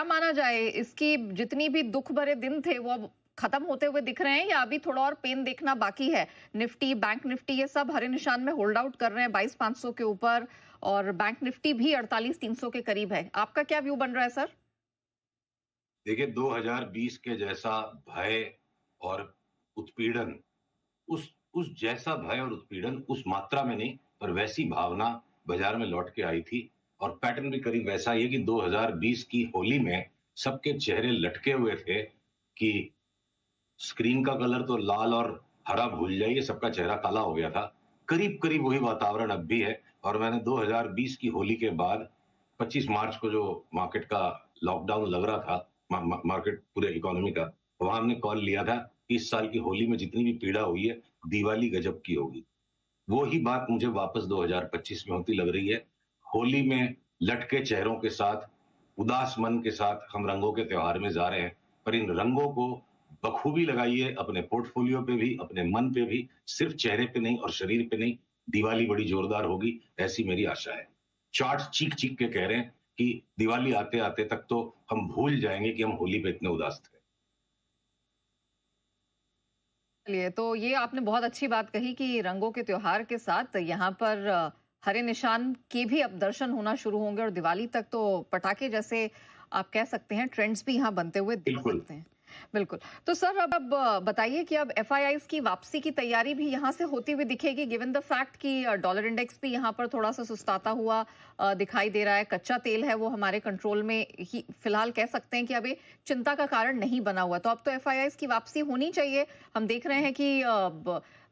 माना जाए, इसकी जितनी भी दुख भरे दिन थे वो अब खत्म होते हुए दिख रहे हैं या अभी थोड़ा और पेन देखना बाकी है? निफ्टी, बैंक निफ्टी ये सब हरे निशान में होल्ड आउट कर रहे हैं 22,500 के ऊपर और बैंक निफ्टी भी 48,300 के करीब है। आपका क्या व्यू बन रहा है सर? देखिए 2020 के जैसा भय और उत्पीड़न, उस जैसा भय और उत्पीड़न उस मात्रा में नहीं, पर वैसी भावना बाजार में लौट के आई थी। और पैटर्न भी करीब वैसा ही है कि 2020 की होली में सबके चेहरे लटके हुए थे कि स्क्रीन का कलर तो लाल और हरा भूल जाइए, सबका चेहरा काला हो गया था। करीब करीब वही वातावरण अब भी है। और मैंने 2020 की होली के बाद 25 मार्च को जो मार्केट का लॉकडाउन लग रहा था, मार्केट पूरे इकोनॉमी का, वहां हमने कॉल लिया था कि इस साल की होली में जितनी भी पीड़ा हुई है, दिवाली गजब की होगी। वो ही बात मुझे वापस 2025 में होती लग रही है। होली में लटके चेहरों के साथ, उदास मन के साथ हम रंगों के त्योहार में जा रहे हैं, पर इन रंगों को बखूबी लगाइए अपने पोर्टफोलियो पे भी, अपने मन पे भी, सिर्फ चेहरे पे नहीं और शरीर पे नहीं। दिवाली बड़ी जोरदार होगी, ऐसी मेरी आशा है। चार्ट चीख चीख के कह रहे हैं कि दिवाली आते आते तक तो हम भूल जाएंगे कि हम होली पे इतने उदास थे। चलिए, तो ये आपने बहुत अच्छी बात कही कि रंगों के त्योहार के साथ यहाँ पर हरे निशान के भी अब दर्शन होना शुरू होंगे और दिवाली तक तो पटाखे जैसे आप कह सकते हैं ट्रेंड्स भी यहाँ बनते हुए दिख बिल्कुल। सकते हैं। बिल्कुल। तो सर अब बताइए कि अब एफआईआईज की वापसी की तैयारी भी यहाँ से होती हुई दिखेगी गिवन द फैक्ट कि डॉलर इंडेक्स भी यहाँ पर थोड़ा सा सुस्ताता हुआ दिखाई दे रहा है। कच्चा तेल है वो हमारे कंट्रोल में ही फिलहाल कह सकते हैं कि अभी चिंता का कारण नहीं बना हुआ। तो अब तो एफआईआईज की वापसी होनी चाहिए। हम देख रहे हैं कि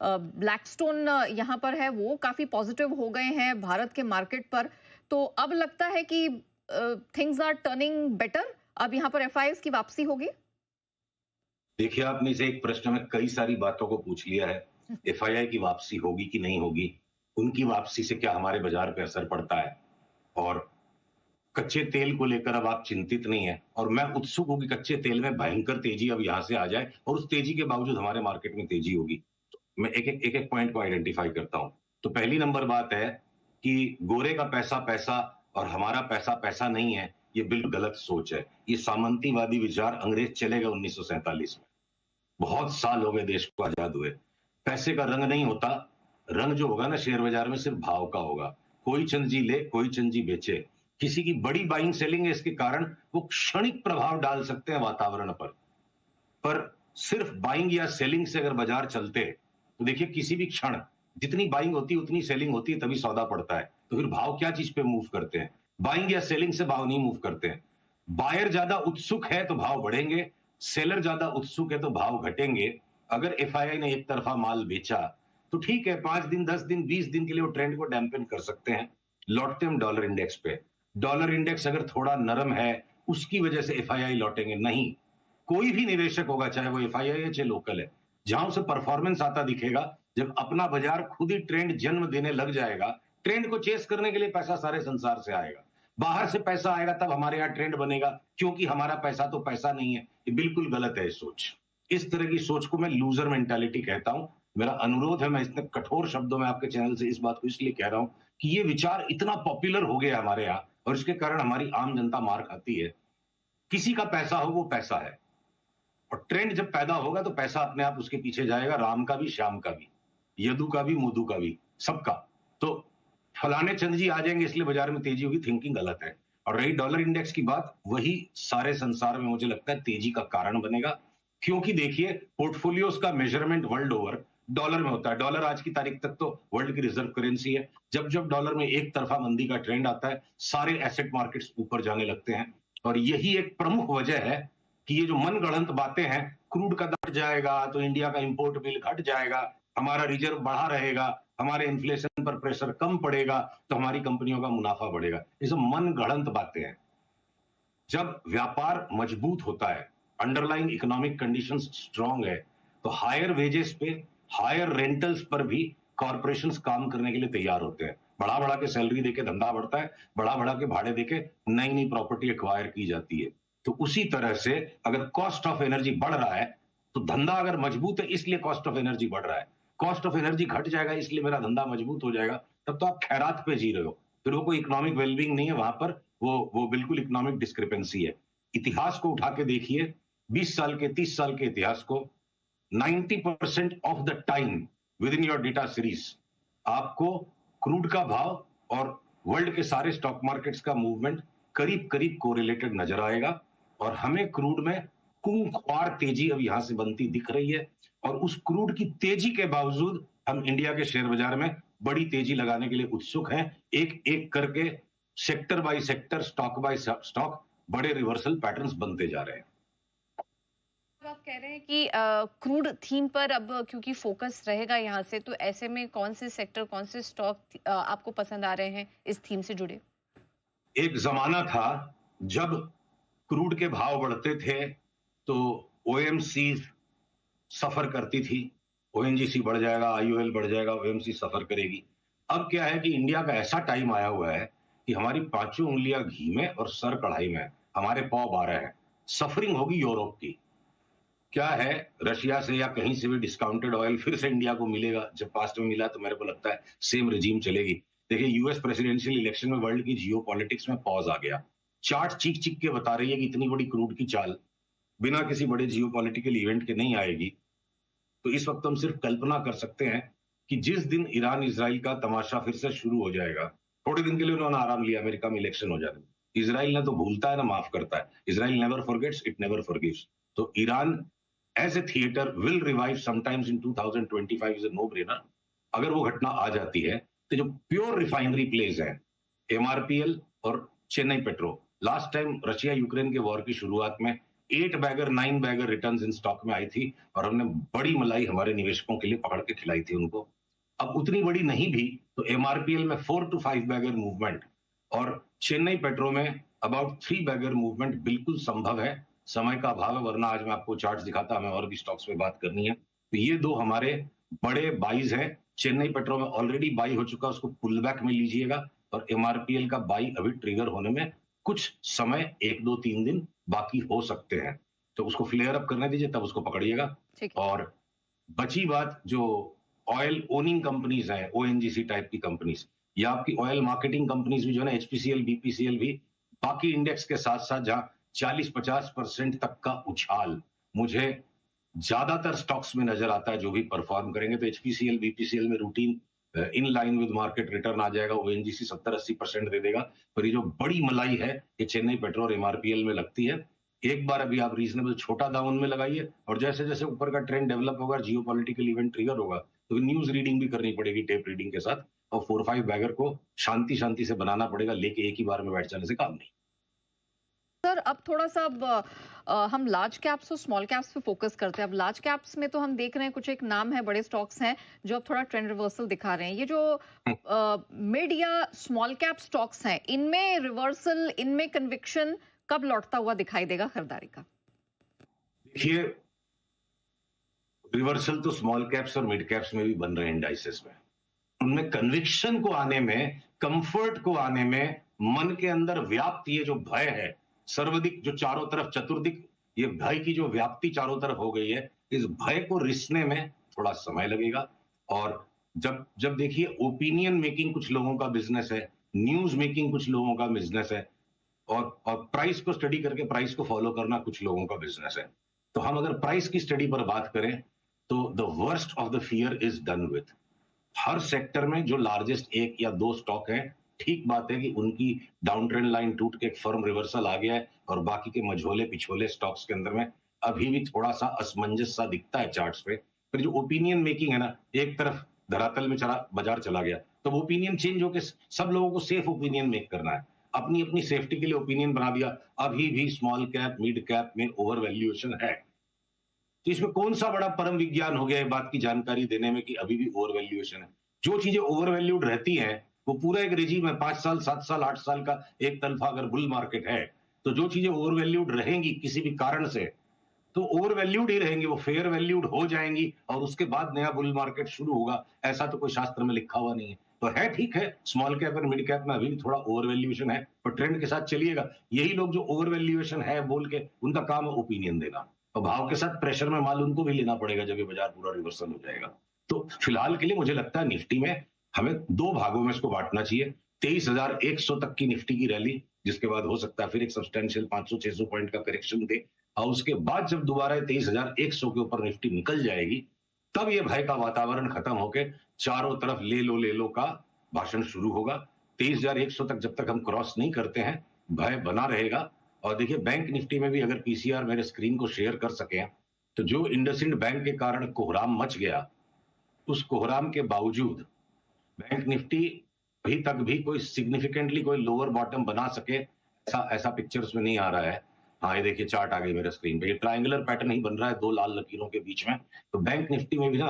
ब्लैकस्टोन यहाँ पर है, वो काफी पॉजिटिव हो गए हैं भारत के मार्केट पर। तो अब लगता है कि थिंग्स आर टर्निंग बेटर, अब यहाँ पर एफआईआईज की वापसी होगी। देखिए, आपने से एक प्रश्न में कई सारी बातों को पूछ लिया है। एफआईआई की वापसी होगी कि नहीं होगी, उनकी वापसी से क्या हमारे बाजार पे असर पड़ता है, और कच्चे तेल को लेकर अब आप चिंतित नहीं है। और मैं उत्सुक हूं कि कच्चे तेल में भयंकर तेजी अब यहां से आ जाए और उस तेजी के बावजूद हमारे मार्केट में तेजी होगी। तो मैं एक एक पॉइंट को आइडेंटिफाई करता हूं। तो पहली नंबर बात है कि गोरे का पैसा पैसा और हमारा पैसा पैसा नहीं है, ये बिल्कुल गलत सोच है। ये सामंतीवादी विचार अंग्रेज चले गए 1947 में। बहुत साल हो गए देश को आजाद हुए। पैसे का रंग नहीं होता, रंग जो होगा ना शेयर बाजार में सिर्फ भाव का होगा। कोई चंद जी ले, कोई चंद जी बेचे। किसी की बड़ी बाइंग सेलिंग है, इसके कारण वो क्षणिक प्रभाव डाल सकते हैं वातावरण पर सिर्फ बाइंग या सेलिंग से अगर बाजार चलते तो देखिए किसी भी क्षण जितनी बाइंग होती है उतनी सेलिंग होती है, तभी सौदा पड़ता है। तो फिर भाव क्या चीज पे मूव करते हैं? बाइंग या सेलिंग से भाव नहीं मूव करते हैं। बायर ज्यादा उत्सुक है तो भाव बढ़ेंगे, सेलर ज्यादा उत्सुक है तो भाव घटेंगे। अगर एफआईआई ने एक तरफा माल बेचा तो ठीक है, 5 दिन 10 दिन 20 दिन के लिए वो ट्रेंड को डैम्पन कर सकते हैं। लौटते हम डॉलर इंडेक्स पे। डॉलर इंडेक्स अगर थोड़ा नरम है उसकी वजह से एफआईआई लौटेंगे नहीं। कोई भी निवेशक होगा, चाहे वो एफआईआई है चाहे लोकल है, जहां उसे परफॉर्मेंस आता दिखेगा, जब अपना बाजार खुद ही ट्रेंड जन्म देने लग जाएगा, ट्रेंड को चेस करने के लिए पैसा सारे संसार से आएगा। बाहर से पैसा आएगा तब हमारे यहाँ ट्रेंड बनेगा, क्योंकि हमारा पैसा तो पैसा नहीं है। ये बिल्कुल गलत है सोच। इस तरह की सोच को मैं लूजर मेंटालिटी कहता हूं। मेरा अनुरोध है, मैं इतने कठोर शब्दों में आपके चैनल से इस बात को इसलिए कह रहा हूं कि ये विचार इतना पॉपुलर हो गया हमारे यहाँ और इसके कारण हमारी आम जनता मार खाती है। किसी का पैसा हो वो पैसा है, और ट्रेंड जब पैदा होगा तो पैसा अपने आप उसके पीछे जाएगा, राम का भी, श्याम का भी, यदु का भी, मोदू का भी, सबका। तो फलाने चंद जी आ जाएंगे इसलिए बाजार में तेजी होगी, थिंकिंग गलत है। और रही डॉलर इंडेक्स की बात, वही सारे संसार में मुझे लगता है तेजी का कारण बनेगा। क्योंकि देखिए पोर्टफोलियोज का मेजरमेंट वर्ल्ड ओवर डॉलर में होता है। डॉलर आज की तारीख तक तो वर्ल्ड की रिजर्व करेंसी है। जब जब डॉलर में एक तरफा मंदी का ट्रेंड आता है, सारे एसेट मार्केट्स ऊपर जाने लगते हैं। और यही एक प्रमुख वजह है कि ये जो मनगढ़ंत बातें हैं, क्रूड का दर जाएगा तो इंडिया का इंपोर्ट बिल घट जाएगा, हमारा रिजर्व बढ़ा रहेगा, हमारे इन्फ्लेशन पर प्रेशर कम पड़ेगा, तो हमारी कंपनियों का मुनाफा बढ़ेगा, ये सब मनगढ़ंत बातें हैं। जब व्यापार मजबूत होता है, अंडरलाइंग इकोनॉमिक कंडीशंस स्ट्रांग है, तो हायर वेजेस पे, हायर रेंटल्स पर भी कॉर्पोरेशंस काम करने के लिए तैयार होते हैं। बढ़ा बढ़ा के सैलरी देके धंधा बढ़ता है, बढ़ा बढ़ा के भाड़े देके नई नई प्रॉपर्टी एक्वायर की जाती है। तो उसी तरह से अगर कॉस्ट ऑफ एनर्जी बढ़ रहा है तो धंधा अगर मजबूत है इसलिए कॉस्ट ऑफ एनर्जी बढ़ रहा है, कॉस्ट ऑफ एनर्जी घट जाएगा इसलिए मेरा धंधा मजबूत हो जाएगा, तब तो आप खैरात पे जी रहे हो। फिर वो कोई इकोनॉमिक वेलबींग नहीं है वहां पर, वो बिल्कुल इकोनॉमिक डिस्क्रिपेंसी है। इतिहास को उठा के देखिए, 20 साल के 30 साल के इतिहास को, 90% of the time with in your data series आपको क्रूड का भाव और वर्ल्ड के सारे स्टॉक मार्केट्स का मूवमेंट करीब करीब कोरिलेटेड नजर आएगा। और हमें क्रूड में खूंखार तेजी अब यहां से बनती दिख रही है, और उस क्रूड की तेजी के बावजूद हम इंडिया के शेयर बाजार में बड़ी तेजी लगाने के लिए उत्सुक हैं। एक एक करके, sector by sector, stock by stock बड़े रिवर्सल पैटर्न्स बनते जा रहे हैं। आप कह रहे हैं कि क्रूड थीम पर अब क्योंकि फोकस रहेगा यहाँ से, तो ऐसे में कौन से सेक्टर, कौन से स्टॉक आपको पसंद आ रहे हैं इस थीम से जुड़े? एक जमाना था जब क्रूड के भाव बढ़ते थे तो ओएमसी सफर करती थी, ओएनजीसी बढ़ जाएगा, आईओएल बढ़ जाएगा, ओएमसी सफर करेगी। अब क्या है कि इंडिया का ऐसा टाइम आया हुआ है कि हमारी पांचों उंगलियां घी में और सर कढ़ाई में, हमारे पांव 12 हैं। सफरिंग होगी यूरोप की। क्या है, रशिया से या कहीं से भी डिस्काउंटेड ऑयल फिर से इंडिया को मिलेगा। जब पास्ट में मिला तो मेरे को लगता है सेम रिजीम चलेगी। देखिए, यूएस प्रेसिडेंशियल इलेक्शन में वर्ल्ड की जियो पॉलिटिक्स में पॉज आ गया। चार्ट चीख चीख के बता रही है कि इतनी बड़ी क्रूड की चाल बिना किसी बड़े जियो पॉलिटिकल इवेंट के नहीं आएगी। तो इस वक्त हम सिर्फ कल्पना कर सकते हैं कि जिस दिन ईरान इजराइल का तमाशा फिर से शुरू हो जाएगा, थोड़े दिन के लिए उन्होंने आराम लिया, अमेरिका में इलेक्शन हो जाने। इजराइल ने तो भूलता है ना माफ करता है। Israel never forgets, it never forgives. तो Iran as a theatre will revive sometimes in 2025 is a no brainer. अगर वो घटना आ जाती है तो जो प्योर रिफाइनरी प्लेज है, एमआरपीएल और Chennai petro, last time Russia Ukraine के वॉर की शुरुआत में 8 bagger 9 bagger returns in stock में आई थी, और हमने बड़ी मलाई हमारे निवेशकों के लिए पकड़ के खिलाई थी उनको। अब उतनी बड़ी नहीं भी तो एमआरपीएल में 4 to 5 बैगर मूवमेंट और चेन्नई पेट्रो में अबाउट 3 बैगर मूवमेंट बिल्कुल संभव है। समय का अभाव है, वरना आज मैं आपको चार्ट्स दिखाता, हमें और भी स्टॉक्स पे बात करनी है। तो ये दो हमारे बड़े बाइज हैं। चेन्नई पेट्रो में ऑलरेडी बाई हो चुका, उसको पुल बैक में लीजिएगा, और एमआरपीएल का बाई अभी ट्रिगर होने में कुछ समय, 1 2 3 दिन बाकी हो सकते हैं। तो उसको फ्लेयर अप करने दीजिए, तब उसको पकड़िएगा। और बची बात जो ऑयल ओनिंग कंपनीज हैं, ओएनजीसी टाइप की कंपनीज, या आपकी ऑयल मार्केटिंग कंपनीज भी जो है ना, एचपीसीएल, बीपीसीएल भी बाकी इंडेक्स के साथ साथ जहां 40-50% तक का उछाल मुझे ज्यादातर स्टॉक्स में नजर आता है जो भी परफॉर्म करेंगे। तो एचपीसीएल, बीपीसीएल में routine in line with market return आ जाएगा। ओएनजीसी 70-80% दे देगा। पर ये जो बड़ी मलाई है ये चेन्नई पेट्रो और एमआरपीएल में लगती है। एक बार अभी आप रीजनेबल छोटा दामन में लगाइए, और जैसे जैसे ऊपर का ट्रेंड डेवलप होगा, जियो पॉलिटिकल इवेंट ट्रिगर होगा, तो न्यूज रीडिंग भी करनी पड़ेगी टेप रीडिंग के साथ, और 4-5 बैगर को शांति शांति से बनाना पड़ेगा, लेके एक ही बार में बैठ जाने से काम नहीं। सर, अब थोड़ा सा हम लार्ज कैप्स और स्मॉल कैप्स पे फोकस करते हैं। अब लार्ज कैप्स में तो हम देख रहे हैं कुछ एक नाम है, बड़े स्टॉक्स हैं जो अब थोड़ा ट्रेंड रिवर्सल दिखा रहे हैं। ये जो मिड या स्मॉल कैप स्टॉक्स हैं, इनमें रिवर्सल, इनमें कन्विक्शन कब लौटता हुआ दिखाई देगा खरीदारी का? देखिए, रिवर्सल तो स्मॉल कैप्स और मिड कैप्स में भी बन रहे हैं इंडाइसेस में। उनमें कन्विक्शन को आने में, कंफर्ट को आने में, मन के अंदर व्याप्त ये जो भय है सर्वाधिक, जो चारों तरफ चतुर्दिक, ये भय की जो व्याप्ति चारों तरफ हो गई है, इस भय को रिसने में थोड़ा समय लगेगा। और जब जब देखिए, ओपिनियन मेकिंग कुछ लोगों का बिजनेस है, न्यूज मेकिंग कुछ लोगों का बिजनेस है, और प्राइस को स्टडी करके प्राइस को फॉलो करना कुछ लोगों का बिजनेस है। तो हम अगर प्राइस की स्टडी पर बात करें तो the worst of the fear is done with. Her sector में जो लार्जेस्ट 1 या 2 स्टॉक हैं, ठीक बात है कि उनकी डाउन ट्रेंड लाइन टूट के एक फर्म रिवर्सल आ गया है, और बाकी के मझोले पिछोले स्टॉक्स के अंदर में अभी भी थोड़ा सा असमंजस सा दिखता है चार्ट्स पे। फिर जो ओपिनियन मेकिंग है ना, एक तरफ धरातल में चला, बाजार चला गया, तो ओपिनियन चेंज होकर सब लोगों को सेफ ओपिनियन मेक करना है, अपनी अपनी सेफ्टी के लिए ओपिनियन बना दिया। अभी भी स्मॉल कैप, मिड कैप में ओवर वैल्यूएशन है। तो इसमें कौन सा बड़ा परम विज्ञान हो गया है बात की जानकारी देने में कि अभी भी ओवर वैल्यूएशन है? जो चीजें ओवर वैल्यूड रहती हैं वो पूरा एक रेजिम है, 5 साल, 7 साल, 8 साल का एक तरफा अगर बुल मार्केट है, तो जो चीजें ओवर वैल्यूड रहेंगी किसी भी कारण से, तो ओवर वैल्यूड ही रहेंगी, वो फेयर वैल्यूड हो जाएंगी, और उसके बाद नया बुल मार्केट शुरू होगा। ऐसा तो कोई शास्त्र में लिखा हुआ नहीं है। तो है, ठीक है, स्मॉल कैप और मिड कैप में अभी भी थोड़ा ओवर वैल्यूएशन है, पर ट्रेंड के साथ चलिएगा। यही लोग जो ओवर वैल्यूएशन है बोल के, उनका काम है ओपिनियन देना, और भाव के साथ प्रेशर में माल उनको भी लेना पड़ेगा जब ये बाजार पूरा रिवर्सल हो जाएगा। तो फिलहाल के लिए मुझे लगता है निफ्टी में हमें 2 भागों में इसको बांटना चाहिए। 23,100 तक की निफ्टी की रैली जिसके बाद हो सकता है फिर एक सब्सटेंशियल 500-600 पॉइंट का करेक्शन दे, और उसके बाद जब दोबारा 23,100 के ऊपर निफ्टी निकल जाएगी, तब ये भय का वातावरण खत्म होके चारों तरफ ले लो का भाषण शुरू होगा। 23,100 तक जब तक हम क्रॉस नहीं करते हैं, भय बना रहेगा। और देखिए, बैंक निफ्टी में भी अगर पीसीआर मेरे स्क्रीन को शेयर कर सके, तो जो इंडसइंड बैंक के कारण कोहराम मच गया, उस कोहराम के बावजूद बैंक निफ्टी अभी तक भी कोई सिग्निफिकेंटली कोई लोअर बॉटम बना सके, ऐसा पिक्चर्स में नहीं आ रहा है। हाँ, ये देखिए चार्ट आ गई मेरे स्क्रीन पे, ये ट्रायंगुलर पैटर्न ही बन रहा है 2 लाल लकीरों के बीच में। तो बैंक निफ्टी में भी ना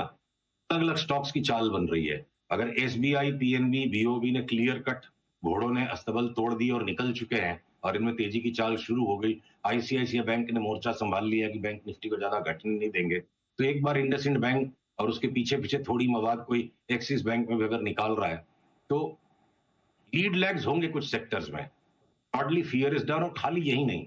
अलग-अलग स्टॉक्स की चाल बन रही है। अगर एसबीआई, पीएनबी, बीओबी ने क्लियर कट घोड़ों ने अस्तबल तोड़ दी और निकल चुके हैं और इनमें तेजी की चाल शुरू हो गई, आईसीआईसीआई बैंक ने मोर्चा संभाल लिया कि बैंक निफ्टी को ज्यादा घटने नहीं देंगे, तो एक बार इंडसइंड बैंक और उसके पीछे थोड़ी मवाद कोई एक्सिस बैंक में भी अगर निकाल रहा है, तो लीड लैग्स होंगे कुछ सेक्टर्स में। ब्रॉडली फियर इज डन, और खाली यही नहीं,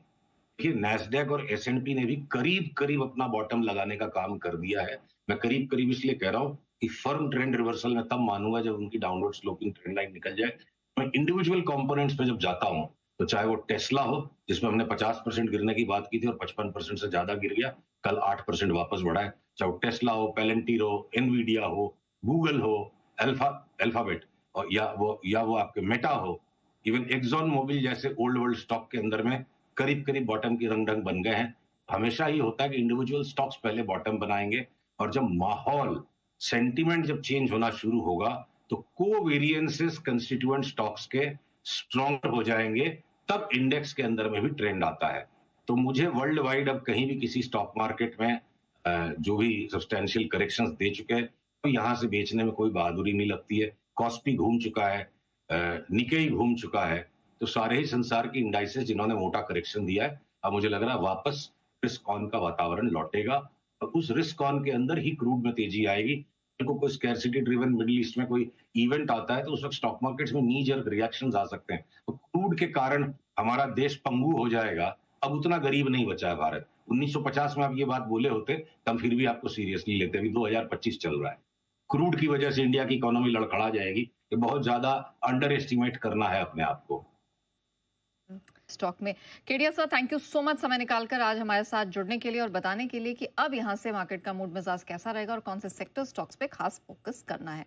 देखिए नैस्डैक और एसएनपी ने भी करीब अपना बॉटम लगाने का काम कर दिया है। मैं करीब इसलिए कह रहा हूं कि फर्म ट्रेंड रिवर्सल में तब मानूंगा जब उनकी डाउनवर्ड स्लोपिंग ट्रेंड लाइन निकल जाए। मैं इंडिविजुअल कंपोनेंट्स पे जब जाता हूं, तो चाहे वो टेस्ला हो, जिसमें हमने 50% गिरने की बात की थी और 55% से ज्यादा गिर गया, कल 8% वापस बढ़ा है। चाहे वो टेस्ला हो, पेलेंटिर हो, एनवीडिया हो, गूगल हो, अल्फाबेट, और या वो आपके मेटा हो, इवन एक्सॉन मोबिल जैसे ओल्ड वर्ल्ड स्टॉक के अंदर में करीब बॉटम की रंग बन गए हैं। हमेशा ही होता है कि इंडिविजुअल स्टॉक्स पहले बॉटम बनाएंगे, और जब माहौल सेंटीमेंट जब चेंज होना शुरू होगा, तो कोवेरिएंसेस कंस्टिट्यूएंट स्टॉक्स के स्ट्रॉन्गर हो जाएंगे, तब इंडेक्स के अंदर में भी ट्रेंड आता है। तो मुझे वर्ल्ड वाइड अब कहीं भी किसी स्टॉक मार्केट में जो भी सब्सटेंशियल करेक्शंस दे चुके हैं, तो यहां से बेचने में कोई बहादुरी नहीं लगती है। कॉस्पी घूम चुका है, निकेई घूम चुका है, तो सारे ही संसार की इंडाइसेस जिन्होंने मोटा करेक्शन दिया है, अब मुझे लग रहा है वापस रिस्क ऑन का वातावरण लौटेगा, और उस रिस्क ऑन के अंदर ही क्रूड में तेजी आएगी। को कोई स्कैरसिटी ड्रिवन मिडिल ईस्ट में कोई इवेंट आता है, तो उस वक्त स्टॉक मार्केट्स में नी जर्क रिएक्शंस आ सकते हैं। तो क्रूड के कारण हमारा देश पंगु हो जाएगा। अब उतना गरीब नहीं बचा है भारत। 1950 में आप ये बात बोले होते, तब फिर भी आपको सीरियसली लेते। अभी 2025 चल रहा है, क्रूड की वजह से इंडिया की इकोनॉमी लड़खड़ा जाएगी। ये बहुत ज्यादा अंडर एस्टिमेट करना है अपने आप को स्टॉक में। Kedia sir, thank you so much समय निकालकर आज हमारे साथ जुड़ने के लिए और बताने के लिए कि अब यहां से मार्केट का मूड मिजाज कैसा रहेगा और कौन से सेक्टर स्टॉक्स पे खास फोकस करना है।